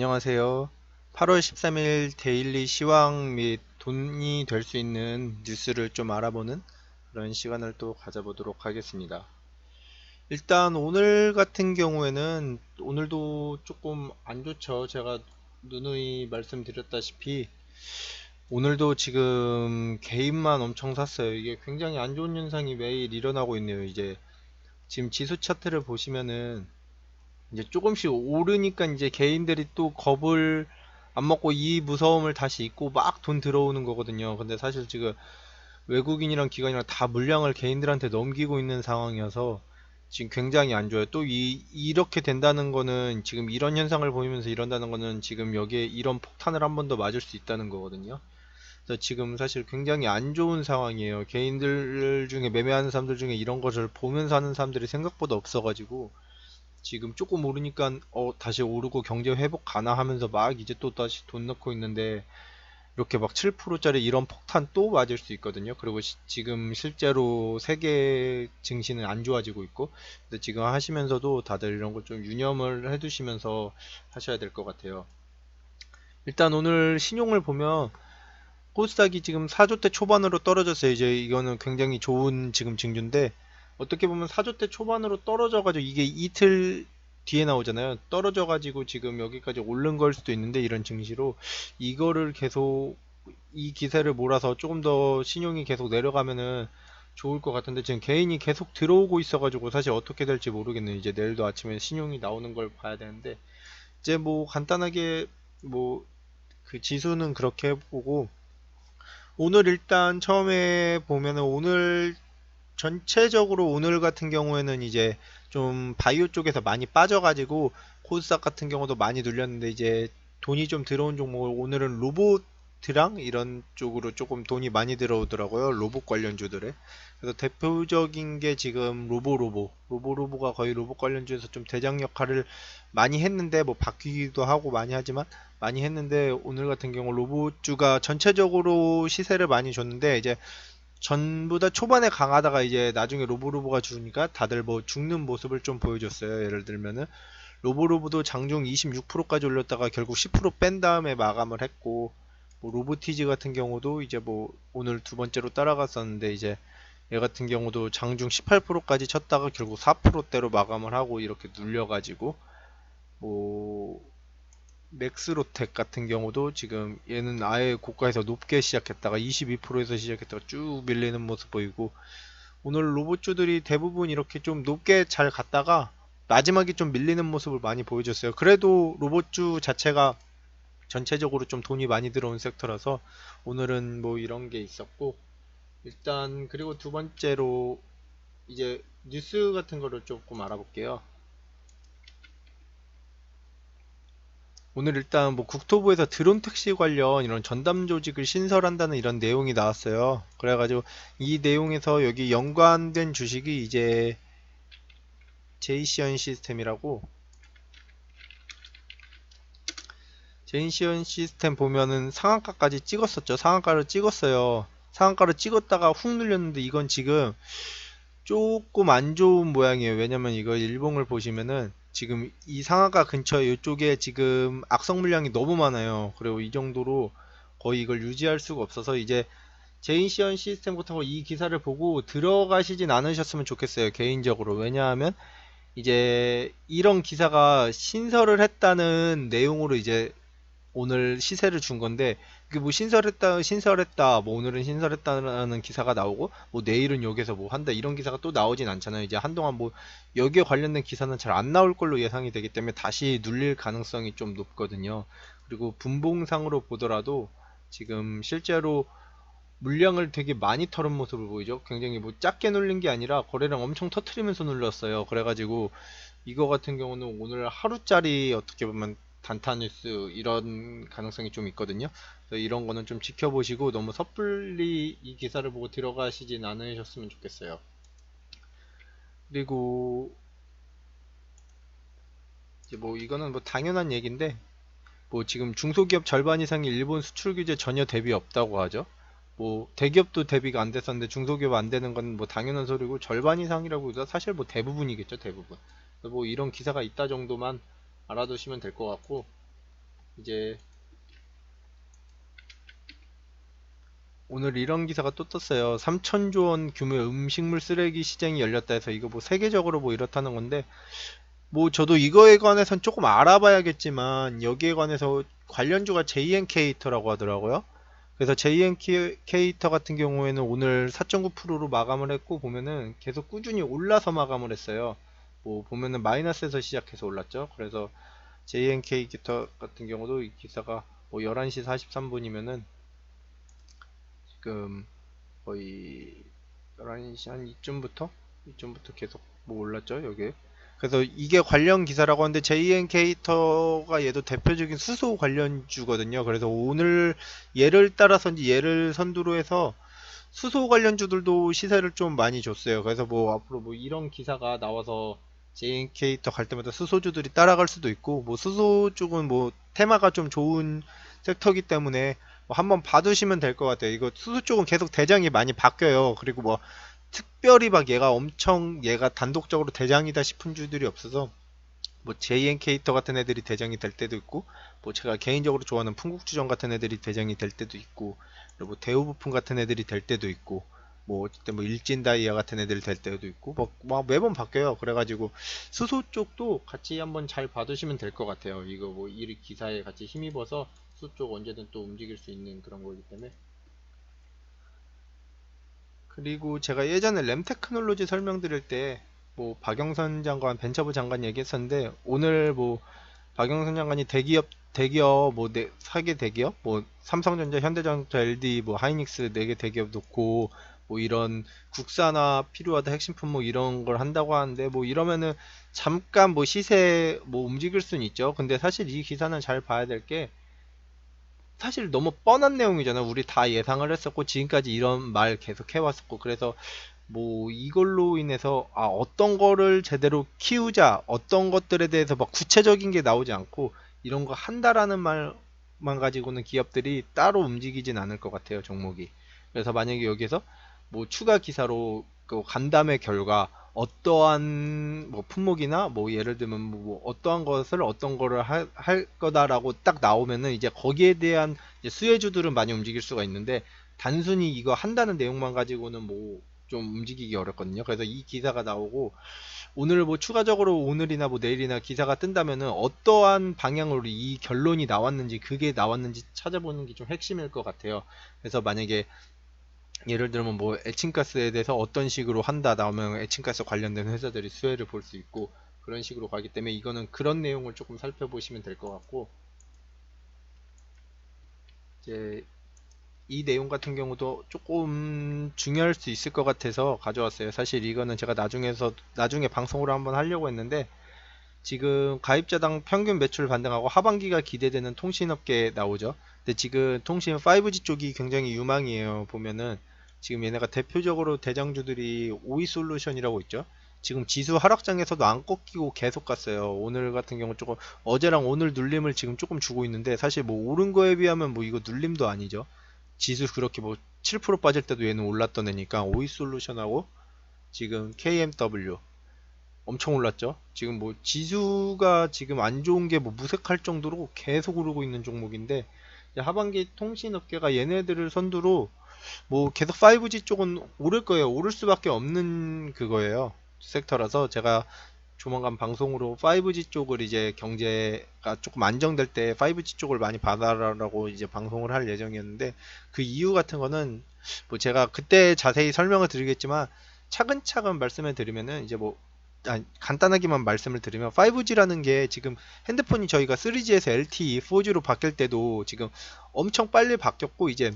안녕하세요. 8월 13일 데일리 시황 및 돈이 될 수 있는 뉴스를 좀 알아보는 그런 시간을 또 가져보도록 하겠습니다. 일단 오늘 같은 경우에는 오늘도 조금 안 좋죠. 제가 누누이 말씀드렸다시피 오늘도 지금 개인만 엄청 샀어요. 이게 굉장히 안 좋은 현상이 매일 일어나고 있네요. 이제 지금 지수 차트를 보시면은 이제 조금씩 오르니까 이제 개인들이 또 겁을 안 먹고 이 무서움을 다시 잊고 막 돈 들어오는 거거든요. 근데 사실 지금 외국인이랑 기관이랑 다 물량을 개인들한테 넘기고 있는 상황이어서 지금 굉장히 안 좋아요. 또 이렇게 된다는 거는 지금 이런 현상을 보이면서 이런다는 거는 지금 여기에 이런 폭탄을 한 번 더 맞을 수 있다는 거거든요. 그래서 지금 사실 굉장히 안 좋은 상황이에요. 개인들 중에 매매하는 사람들 중에 이런 것을 보면서 하는 사람들이 생각보다 없어가지고 지금 조금 오르니까 다시 오르고 경제 회복 가나 하면서 막 이제 또 다시 돈 넣고 있는데 이렇게 막 7%짜리 이런 폭탄 또 맞을 수 있거든요. 그리고 지금 실제로 세계 증시는 안 좋아지고 있고, 근데 지금 하시면서도 다들 이런 걸 좀 유념을 해두시면서 하셔야 될 것 같아요. 일단 오늘 신용을 보면 코스닥이 지금 4조대 초반으로 떨어졌어요. 이제 이거는 굉장히 좋은 지금 징조인데 어떻게 보면 4조대 초반으로 떨어져가지고 이게 이틀 뒤에 나오잖아요. 떨어져가지고 지금 여기까지 오른 걸 수도 있는데 이런 증시로 이거를 계속 이 기세를 몰아서 조금 더 신용이 계속 내려가면은 좋을 것 같은데 지금 개인이 계속 들어오고 있어가지고 사실 어떻게 될지 모르겠네요. 이제 내일도 아침에 신용이 나오는 걸 봐야 되는데 이제 뭐 간단하게 뭐 그 지수는 그렇게 보고 오늘 일단 처음에 보면은 오늘 전체적으로 오늘 같은 경우에는 이제 좀 바이오 쪽에서 많이 빠져가지고 코스닥 같은 경우도 많이 눌렸는데 이제 돈이 좀 들어온 종목을 오늘은 로봇이랑 이런 쪽으로 조금 돈이 많이 들어오더라고요. 로봇 관련주들에. 그래서 대표적인 게 지금 로보로보가 거의 로봇 관련주에서 좀 대장 역할을 많이 했는데 뭐 바뀌기도 하고 많이 하지만 많이 했는데 오늘 같은 경우 로봇주가 전체적으로 시세를 많이 줬는데 이제 전부 다 초반에 강하다가 이제 나중에 로보로보가 죽으니까 다들 뭐 죽는 모습을 좀 보여줬어요. 예를 들면은 로보로보도 장중 26%까지 올렸다가 결국 10%뺀 다음에 마감을 했고 뭐 로보티즈 같은 경우도 이제 뭐 오늘 두 번째로 따라갔었는데 이제 얘 같은 경우도 장중 18%까지 쳤다가 결국 4%대로 마감을 하고 이렇게 눌려가지고 뭐 맥스로텍 같은 경우도 지금 얘는 아예 고가에서 높게 시작했다가 22%에서 시작했다가 쭉 밀리는 모습 보이고 오늘 로봇주들이 대부분 이렇게 좀 높게 잘 갔다가 마지막에 좀 밀리는 모습을 많이 보여줬어요. 그래도 로봇주 자체가 전체적으로 좀 돈이 많이 들어온 섹터라서 오늘은 뭐 이런 게 있었고 일단 그리고 두 번째로 이제 뉴스 같은 거를 조금 알아볼게요. 오늘 일단 뭐 국토부에서 드론 택시 관련 이런 전담 조직을 신설한다는 이런 내용이 나왔어요. 그래가지고 이 내용에서 여기 연관된 주식이 이제 제이시언 시스템이라고 제이시언 시스템 보면은 상한가까지 찍었었죠. 상한가를 찍었어요. 상한가를 찍었다가 훅 눌렸는데 이건 지금 조금 안 좋은 모양이에요. 왜냐면 이거 일봉을 보시면은 지금 이 상하가 근처에 이쪽에 지금 악성 물량이 너무 많아요. 그리고 이 정도로 거의 이걸 유지할 수가 없어서 이제 제이시언 시스템 같은 거 이 기사를 보고 들어가시진 않으셨으면 좋겠어요. 개인적으로. 왜냐하면 이제 이런 기사가 신설을 했다는 내용으로 이제 오늘 시세를 준 건데 그게 뭐 신설했다 뭐 오늘은 신설했다는 기사가 나오고 뭐 내일은 여기서 뭐 한다 이런 기사가 또 나오진 않잖아요. 이제 한동안 뭐 여기에 관련된 기사는 잘 안 나올 걸로 예상이 되기 때문에 다시 눌릴 가능성이 좀 높거든요. 그리고 분봉상으로 보더라도 지금 실제로 물량을 되게 많이 털은 모습을 보이죠. 굉장히 뭐 작게 눌린 게 아니라 거래량 엄청 터트리면서 눌렀어요. 그래가지고 이거 같은 경우는 오늘 하루짜리 어떻게 보면 단타 뉴스 이런 가능성이 좀 있거든요. 그래서 이런 거는 좀 지켜보시고 너무 섣불리 이 기사를 보고 들어가시진 않으셨으면 좋겠어요. 그리고 이제 뭐 이거는 뭐 당연한 얘기인데 뭐 지금 중소기업 절반 이상이 일본 수출 규제 전혀 대비 없다고 하죠. 뭐 대기업도 대비가 안 됐었는데 중소기업 안 되는 건 뭐 당연한 소리고 절반 이상이라고 해서 사실 뭐 대부분이겠죠 대부분. 뭐 이런 기사가 있다 정도만 알아두시면 될 것 같고 이제 오늘 이런 기사가 또 떴어요. 3천조 원 규모의 음식물 쓰레기 시장이 열렸다 해서 이거 뭐 세계적으로 뭐 이렇다는 건데, 뭐 저도 이거에 관해선 조금 알아봐야겠지만 여기에 관해서 관련주가 JN케이터라고 하더라고요. 그래서 JN케이터 같은 경우에는 오늘 4.9%로 마감을 했고, 보면은 계속 꾸준히 올라서 마감을 했어요. 뭐 보면은 마이너스에서 시작해서 올랐죠. 그래서 JN케이터 같은 경우도 이 기사가 뭐 11시 43분이면은 지금 거의 11시 한 이쯤부터 계속 뭐 올랐죠, 여기. 그래서 이게 관련 기사라고 하는데, JN케이터가 얘도 대표적인 수소 관련주거든요. 그래서 오늘 얘를 따라서인지 얘를 선두로 해서 수소 관련주들도 시세를 좀 많이 줬어요. 그래서 뭐 앞으로 뭐 이런 기사가 나와서 JN케이터 갈 때마다 수소주들이 따라갈 수도 있고, 뭐 수소 쪽은 뭐 테마가 좀 좋은 섹터이기 때문에 뭐 한번 봐두시면 될 것 같아요. 이거 수소 쪽은 계속 대장이 많이 바뀌어요. 그리고 뭐 특별히 막 얘가 단독적으로 대장이다 싶은 주들이 없어서, 뭐 JN케이터 같은 애들이 대장이 될 때도 있고, 뭐 제가 개인적으로 좋아하는 풍국주정 같은 애들이 대장이 될 때도 있고, 그리고 대우부품 같은 애들이 될 때도 있고, 뭐 어쨌든 뭐 일진다이아 같은 애들이 될 때도 있고, 뭐 매번 바뀌어요. 그래가지고 수소 쪽도 같이 한번 잘 봐두시면 될 것 같아요. 이거 뭐 이 기사에 같이 힘입어서 수소 쪽 언제든 또 움직일 수 있는 그런 거기 때문에. 그리고 제가 예전에 램테크놀로지 설명드릴 때 뭐 박영선 장관, 벤처부 장관 얘기했었는데, 오늘 뭐 박영선 장관이 대기업 뭐 4개 대기업 뭐 삼성전자, 현대자동차, LD, 뭐 하이닉스 4개 대기업 놓고 뭐 이런 국산화 필요하다, 핵심품 뭐 이런 걸 한다고 하는데, 뭐 이러면은 잠깐 뭐 시세 뭐 움직일 수는 있죠. 근데 사실 이 기사는 잘 봐야 될 게, 사실 너무 뻔한 내용이잖아. 우리 다 예상을 했었고 지금까지 이런 말 계속 해왔었고, 그래서 뭐 이걸로 인해서 어떤 거를 제대로 키우자, 어떤 것들에 대해서 막 구체적인 게 나오지 않고 이런 거 한다라는 말만 가지고는 기업들이 따로 움직이진 않을 것 같아요, 종목이. 그래서 만약에 여기서 뭐 추가 기사로 그 간담회 결과 어떠한 뭐 품목이나 뭐 예를 들면 뭐 어떠한 것을 어떤 거를 할 거다라고 딱 나오면은 이제 거기에 대한 이제 수혜주들은 많이 움직일 수가 있는데, 단순히 이거 한다는 내용만 가지고는 뭐 좀 움직이기 어렵거든요. 그래서 이 기사가 나오고 오늘 뭐 추가적으로 오늘이나 뭐 내일이나 기사가 뜬다면은 어떠한 방향으로 이 결론이 나왔는지, 그게 나왔는지 찾아보는 게 좀 핵심일 것 같아요. 그래서 만약에 예를 들면 뭐 에칭가스에 대해서 어떤 식으로 한다 나오면 에칭가스 관련된 회사들이 수혜를 볼 수 있고, 그런 식으로 가기 때문에 이거는 그런 내용을 조금 살펴보시면 될 것 같고, 이제 이 내용 같은 경우도 조금 중요할 수 있을 것 같아서 가져왔어요. 사실 이거는 제가 나중에 방송으로 한번 하려고 했는데, 지금 가입자당 평균 매출 반등하고 하반기가 기대되는 통신업계 나오죠. 근데 지금 통신 5G 쪽이 굉장히 유망이에요. 보면은 지금 얘네가 대표적으로 대장주들이 오이솔루션이라고 있죠. 지금 지수 하락장에서도 안 꺾이고 계속 갔어요. 오늘 같은 경우 조금 어제랑 오늘 눌림을 지금 조금 주고 있는데, 사실 뭐 오른 거에 비하면 뭐 이거 눌림도 아니죠. 지수 그렇게 뭐 7% 빠질 때도 얘는 올랐던 애니까. 오이솔루션하고 지금 KMW 엄청 올랐죠. 지금 뭐 지수가 지금 안 좋은 게 뭐 무색할 정도로 계속 오르고 있는 종목인데, 이제 하반기 통신업계가 얘네들을 선두로 뭐 계속 5G 쪽은 오를 거예요. 오를 수밖에 없는 그거예요. 섹터라서 제가 조만간 방송으로 5G 쪽을 이제 경제가 조금 안정될 때 5G 쪽을 많이 받아라라고 이제 방송을 할 예정이었는데, 그 이유 같은 거는 뭐 제가 그때 자세히 설명을 드리겠지만 차근차근 말씀을 드리면은, 이제 뭐 간단하게만 말씀을 드리면 5G라는 게 지금 핸드폰이 저희가 3G에서 LTE, 4G로 바뀔 때도 지금 엄청 빨리 바뀌었고, 이제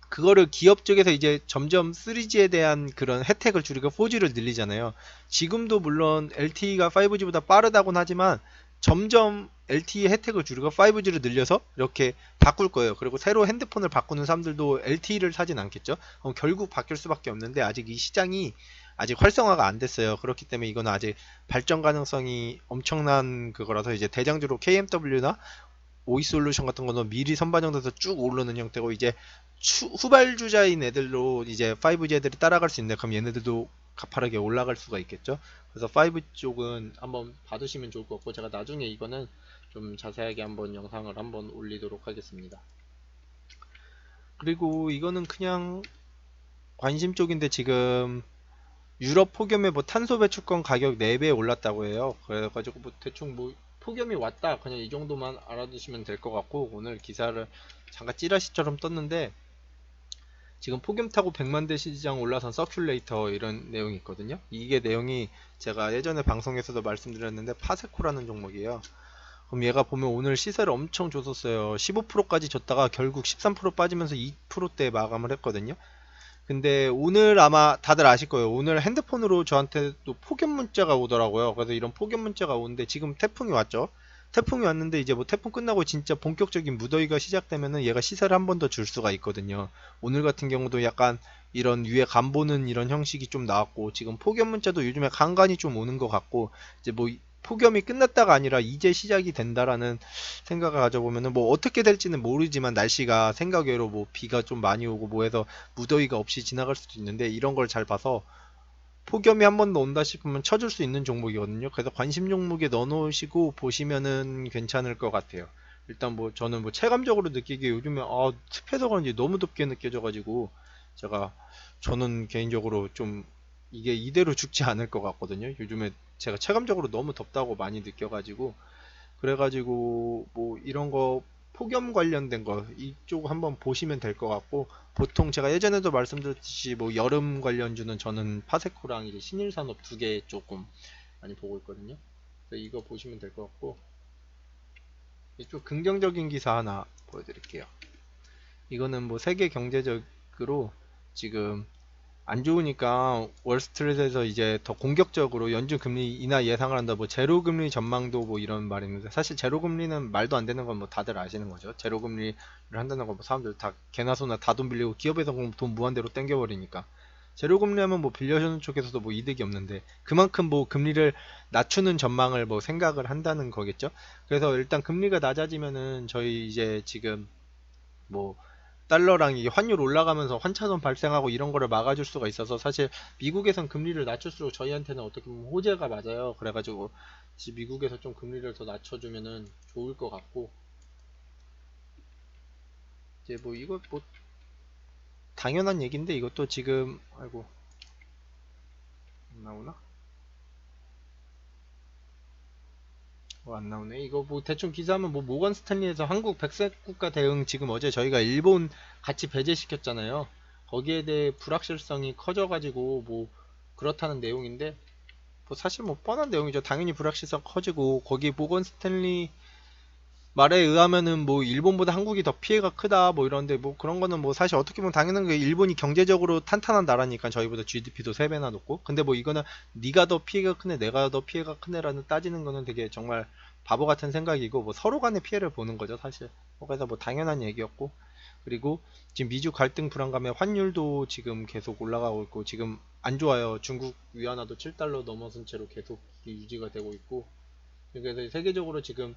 그거를 기업 쪽에서 이제 점점 3G에 대한 그런 혜택을 줄이고 4G를 늘리잖아요. 지금도 물론 LTE가 5G보다 빠르다고는 하지만 점점 LTE 혜택을 줄이고 5G를 늘려서 이렇게 바꿀 거예요. 그리고 새로 핸드폰을 바꾸는 사람들도 LTE를 사진 않겠죠? 그럼 결국 바뀔 수밖에 없는데, 아직 이 시장이 아직 활성화가 안 됐어요. 그렇기 때문에 이거는 아직 발전 가능성이 엄청난 그거라서, 이제 대장주로 KMW나 오이솔루션 같은 거는 미리 선반영돼서 쭉 오르는 형태고, 이제 후발주자인 애들로 이제 5G 애들이 따라갈 수 있는데, 그럼 얘네들도 가파르게 올라갈 수가 있겠죠. 그래서 5G 쪽은 한번 봐두시면 좋을 것 같고, 제가 나중에 이거는 좀 자세하게 한번 영상을 한번 올리도록 하겠습니다. 그리고 이거는 그냥 관심 쪽인데 지금 유럽 폭염에 뭐 탄소 배출권 가격 4배 올랐다고 해요. 그래가지고 뭐 대충 뭐 폭염이 왔다 그냥 이 정도만 알아두시면 될 것 같고, 오늘 기사를 잠깐 찌라시처럼 떴는데 지금 폭염 타고 100만 대 시장 올라선 서큘레이터 이런 내용이 있거든요. 이게 내용이 제가 예전에 방송에서도 말씀드렸는데 파세코라는 종목이에요. 그럼 얘가 보면 오늘 시세를 엄청 줬었어요. 15%까지 줬다가 결국 13% 빠지면서 2%대 마감을 했거든요. 근데 오늘 아마 다들 아실 거예요. 오늘 핸드폰으로 저한테 또 폭염 문자가 오더라고요. 그래서 이런 폭염 문자가 오는데 지금 태풍이 왔죠. 태풍이 왔는데 이제 뭐 태풍 끝나고 진짜 본격적인 무더위가 시작되면은 얘가 시세를 한 번 더 줄 수가 있거든요. 오늘 같은 경우도 약간 이런 위에 간 보는 이런 형식이 좀 나왔고, 지금 폭염 문자도 요즘에 간간히 좀 오는 것 같고, 이제 뭐 폭염이 끝났다가 아니라 이제 시작이 된다라는 생각을 가져보면은 뭐 어떻게 될지는 모르지만 날씨가 생각외로 뭐 비가 좀 많이 오고 뭐 해서 무더위가 없이 지나갈 수도 있는데, 이런 걸 잘 봐서 폭염이 한 번 더 온다 싶으면 쳐줄 수 있는 종목이거든요. 그래서 관심 종목에 넣어 놓으시고 보시면은 괜찮을 것 같아요. 일단 뭐 저는 뭐 체감적으로 느끼기에 요즘에 습해서 그런지 너무 덥게 느껴져 가지고 제가 저는 개인적으로 좀 이게 이대로 죽지 않을 것 같거든요. 요즘에 제가 체감적으로 너무 덥다고 많이 느껴가지고, 그래가지고 뭐 이런 거 폭염 관련된 거 이쪽 한번 보시면 될 것 같고, 보통 제가 예전에도 말씀드렸듯이 뭐 여름 관련주는 저는 파세코랑 이제 신일산업 두 개 조금 많이 보고 있거든요. 그래서 이거 보시면 될 것 같고, 이쪽 긍정적인 기사 하나 보여드릴게요. 이거는 뭐 세계 경제적으로 지금 안 좋으니까 월스트리트에서 이제 더 공격적으로 연준 금리 인하 예상을 한다. 뭐 제로 금리 전망도 뭐 이런 말이 있는데, 사실 제로 금리는 말도 안 되는 건 뭐 다들 아시는 거죠. 제로 금리를 한다는 건 뭐 사람들 다 개나 소나 다 돈 빌리고 기업에서 돈 무한대로 땡겨버리니까. 제로 금리 하면 뭐 빌려주는 쪽에서도 뭐 이득이 없는데, 그만큼 뭐 금리를 낮추는 전망을 뭐 생각을 한다는 거겠죠. 그래서 일단 금리가 낮아지면은 저희 이제 지금 뭐 달러랑 이게 환율 올라가면서 환차손 발생하고 이런 거를 막아줄 수가 있어서, 사실 미국에선 금리를 낮출수록 저희한테는 어떻게 보면 호재가 맞아요. 그래가지고 미국에서 좀 금리를 더 낮춰주면은 좋을 것 같고, 이제 뭐 이거 뭐 당연한 얘기인데 이것도 지금 아이고 안 나오나? 안 나오네. 이거 뭐 대충 기사하면 뭐 모건 스탠리에서 한국 백색 국가 대응, 지금 어제 저희가 일본 같이 배제시켰잖아요. 거기에 대해 불확실성이 커져가지고 뭐 그렇다는 내용인데, 뭐 사실 뭐 뻔한 내용이죠. 당연히 불확실성 커지고, 거기 모건 스탠리 말에 의하면은 뭐 일본보다 한국이 더 피해가 크다 뭐 이런데, 뭐 그런 거는 뭐 사실 어떻게 보면 당연한 게, 일본이 경제적으로 탄탄한 나라니까 저희보다 GDP도 3배나 높고. 근데 뭐 이거는 네가 더 피해가 크네 내가 더 피해가 크네라는 따지는 거는 되게 정말 바보 같은 생각이고, 뭐 서로 간의 피해를 보는 거죠 사실. 그래서 뭐 당연한 얘기였고, 그리고 지금 미주 갈등 불안감에 환율도 지금 계속 올라가고 있고, 지금 안 좋아요. 중국 위안화도 7달러 넘어선 채로 계속 유지가 되고 있고, 그래서 세계적으로 지금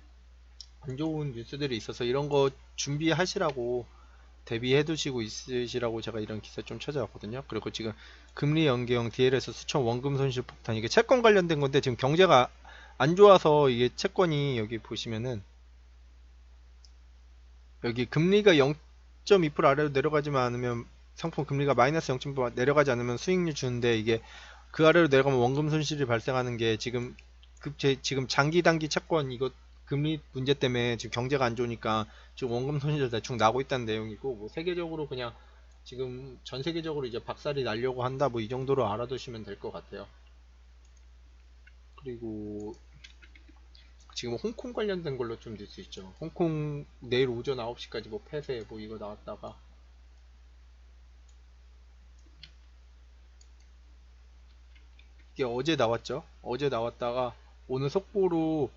안 좋은 뉴스들이 있어서 이런 거 준비하시라고, 대비해 두시고 있으시라고 제가 이런 기사 좀 찾아왔거든요. 그리고 지금 금리 연계형 DL에서 수천 원금 손실 폭탄, 이게 채권 관련된 건데 지금 경제가 안 좋아서 이게 채권이, 여기 보시면은 여기 금리가 0.2% 아래로 내려가지만 않으면, 상품 금리가 마이너스 0.2% 내려가지 않으면 수익률 주는데, 이게 그 아래로 내려가면 원금 손실이 발생하는 게 지금 지금 장기 단기 채권 이거 금리 문제 때문에 지금 경제가 안 좋으니까 지금 원금 손실 대충 나고 있다는 내용이고, 뭐 세계적으로 그냥 지금 전 세계적으로 이제 박살이 나려고 한다 뭐 이 정도로 알아두시면 될 것 같아요. 그리고 지금 홍콩 관련된 걸로 좀 될 수 있죠. 홍콩 내일 오전 9시까지 뭐 폐쇄 뭐 이거 나왔다가, 이게 어제 나왔죠. 어제 나왔다가 오늘 속보로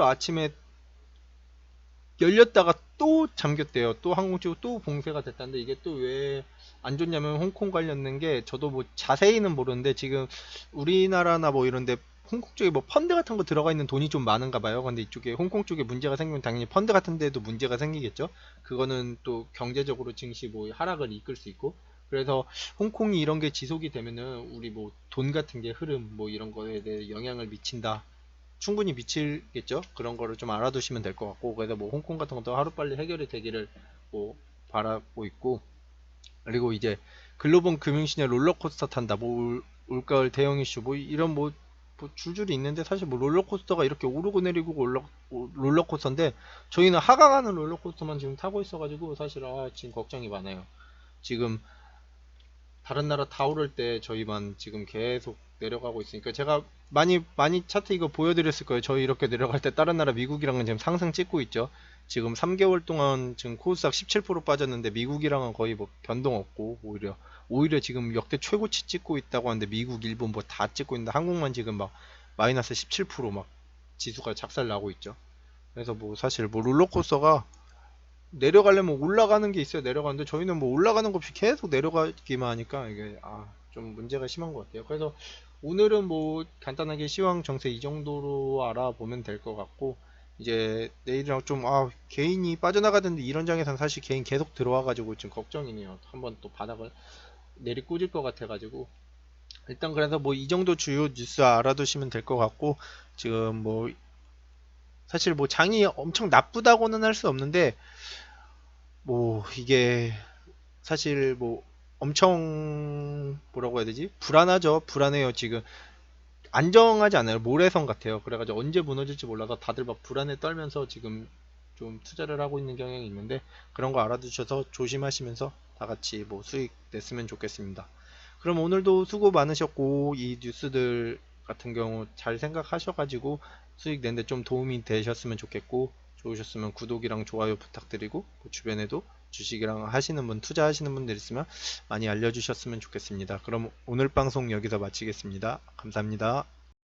아침에 열렸다가 또 잠겼대요. 또 항공주고 또 봉쇄가 됐다는데, 이게 또 왜 안 좋냐면 홍콩 관련된 게, 저도 뭐 자세히는 모르는데 지금 우리나라나 뭐 이런데 홍콩 쪽에 뭐 펀드 같은 거 들어가 있는 돈이 좀 많은가 봐요. 근데 이쪽에 홍콩 쪽에 문제가 생기면 당연히 펀드 같은 데도 문제가 생기겠죠. 그거는 또 경제적으로 증시 뭐 하락을 이끌 수 있고, 그래서 홍콩이 이런 게 지속이 되면은 우리 뭐 돈 같은 게 흐름 뭐 이런 거에 대해 영향을 미친다 충분히 미치겠죠. 그런 거를 좀 알아두시면 될 것 같고, 그래서 뭐 홍콩 같은 것도 하루빨리 해결이 되기를 뭐 바라고 있고, 그리고 이제 글로벌 금융시장 롤러코스터 탄다, 뭐 올가을 대형 이슈, 뭐 이런 뭐 줄줄이 있는데, 사실 뭐 롤러코스터가 이렇게 오르고 내리고 롤러코스터인데, 저희는 하강하는 롤러코스터만 지금 타고 있어가지고 사실 지금 걱정이 많아요. 지금 다른 나라 다 오를 때 저희만 지금 계속 내려가고 있으니까, 제가 많이 차트 이거 보여드렸을 거예요. 저희 이렇게 내려갈 때 다른 나라 미국이랑은 지금 상승 찍고 있죠. 지금 3개월 동안 지금 코스닥 17% 빠졌는데 미국이랑은 거의 뭐 변동 없고, 오히려 지금 역대 최고치 찍고 있다고 하는데, 미국, 일본 뭐 다 찍고 있는데 한국만 지금 막 마이너스 17%막 지수가 작살 나고 있죠. 그래서 뭐 사실 뭐 롤러코스터가 내려가려면 올라가는 게 있어야 내려가는데, 저희는 뭐 올라가는 것 없이 계속 내려가기만 하니까 이게 좀 문제가 심한 것 같아요. 그래서 오늘은 뭐 간단하게 시황 정세 이 정도로 알아보면 될 것 같고, 이제 내일이랑 좀 개인이 빠져나가던데, 이런 장에서는 사실 개인 계속 들어와 가지고 지금 걱정이네요. 한번 또 바닥을 내리꽂을 것 같아 가지고, 일단 그래서 뭐 이 정도 주요 뉴스 알아두시면 될 것 같고, 지금 뭐 사실 뭐 장이 엄청 나쁘다고는 할 수 없는데, 뭐 이게 사실 뭐 엄청 뭐라고 해야 되지? 불안하죠. 불안해요. 지금 안정하지 않아요. 모래성 같아요. 그래가지고 언제 무너질지 몰라서 다들 막 불안에 떨면서 지금 좀 투자를 하고 있는 경향이 있는데, 그런 거 알아두셔서 조심하시면서 다 같이 뭐 수익 냈으면 좋겠습니다. 그럼 오늘도 수고 많으셨고, 이 뉴스들 같은 경우 잘 생각하셔가지고 수익 내는데 좀 도움이 되셨으면 좋겠고, 좋으셨으면 구독이랑 좋아요 부탁드리고, 주변에도 주식이랑 하시는 분, 투자하시는 분들 있으면 많이 알려주셨으면 좋겠습니다. 그럼 오늘 방송 여기서 마치겠습니다. 감사합니다.